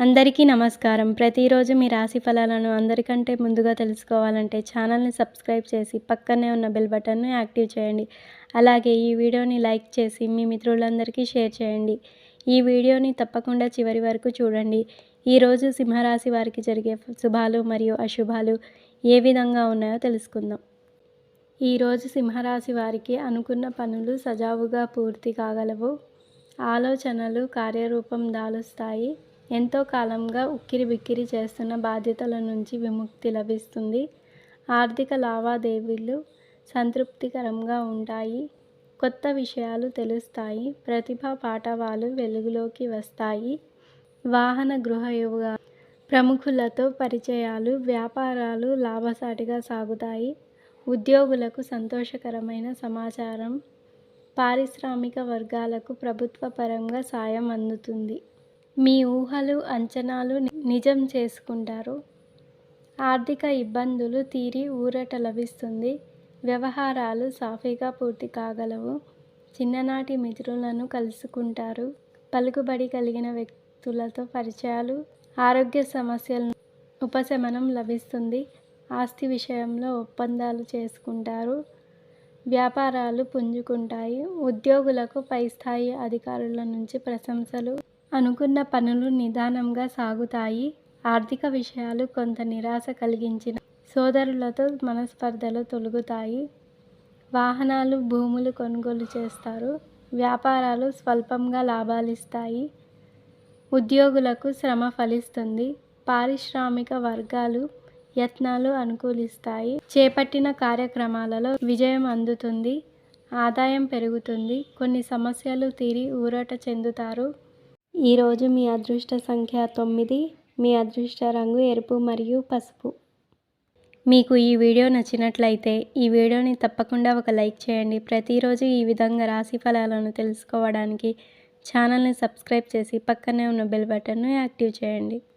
అందరికీ నమస్కారం. ప్రతిరోజు మీ రాశి ఫలాలను అందరికంటే ముందుగా తెలుసుకోవాలంటే ఛానల్‌ని సబ్స్క్రైబ్ చేసి పక్కనే ఉన్న బెల్ బటన్‌ను యాక్టివ్ చేయండి. అలాగే ఈ వీడియోని లైక్ చేసి మీ మిత్రులందరికీ షేర్ చేయండి. ఈ వీడియోని తప్పకుండా చివరి వరకు చూడండి. ఈరోజు సింహరాశి వారికి జరిగే శుభాలు మరియు అశుభాలు ఏ విధంగా ఉన్నాయో తెలుసుకుందాం. ఈరోజు సింహరాశి వారికి అనుకున్న పనులు సజావుగా పూర్తి కాగలవు. ఆలోచనలు కార్యరూపం దాలుస్తాయి. ఎంతో కాలంగా ఉక్కిరిబిక్కిరి చేస్తున్న బాధ్యతల నుంచి విముక్తి లభిస్తుంది. ఆర్థిక లావాదేవీలు సంతృప్తికరంగా ఉంటాయి. కొత్త విషయాలు తెలుస్తాయి. ప్రతిభా పాటవాలు వెలుగులోకి వస్తాయి. వాహన గృహయోగ ప్రముఖులతో పరిచయాలు వ్యాపారాలు లాభసాటిగా సాగుతాయి. ఉద్యోగులకు సంతోషకరమైన సమాచారం. పారిశ్రామిక వర్గాలకు ప్రభుత్వ పరంగా సాయం అందుతుంది. మీ ఊహలు అంచనాలు నిజం చేసుకుంటారు. ఆర్థిక ఇబ్బందులు తీరి ఊరట లభిస్తుంది. వ్యవహారాలు సాఫీగా పూర్తి కాగలవు. చిన్ననాటి మిత్రులను కలుసుకుంటారు. పలుకుబడి కలిగిన వ్యక్తులతో పరిచయాలు. ఆరోగ్య సమస్యల ఉపశమనం లభిస్తుంది. ఆస్తి విషయంలో ఒప్పందాలు చేసుకుంటారు. వ్యాపారాలు పుంజుకుంటాయి. ఉద్యోగులకు పై స్థాయి అధికారుల నుంచి ప్రశంసలు. అనుకున్న పనులు నిదానంగా సాగుతాయి. ఆర్థిక విషయాలు కొంత నిరాశ కలిగించిన సోదరులతో మనస్పర్ధలు తొలగుతాయి. వాహనాలు భూములు కొనుగోలు చేస్తారు. వ్యాపారాలు స్వల్పంగా లాభాలిస్తాయి. ఉద్యోగులకు శ్రమ ఫలిస్తుంది. పారిశ్రామిక వర్గాలు యత్నాలు అనుకూలిస్తాయి. చేపట్టిన కార్యక్రమాలలో విజయం అందుతుంది. ఆదాయం పెరుగుతుంది. కొన్ని సమస్యలు తీరి ఊరట చెందుతారు. ఈరోజు మీ అదృష్ట సంఖ్య 9. మీ అదృష్ట రంగు ఎరుపు మరియు పసుపు. మీకు ఈ వీడియో నచ్చినట్లయితే ఈ వీడియోని తప్పకుండా ఒక లైక్ చేయండి. ప్రతిరోజు ఈ విధంగా రాశి ఫలాలను తెలుసుకోవడానికి ఛానల్ని సబ్స్క్రైబ్ చేసి పక్కనే ఉన్న బెల్ బటన్ను యాక్టివ్ చేయండి.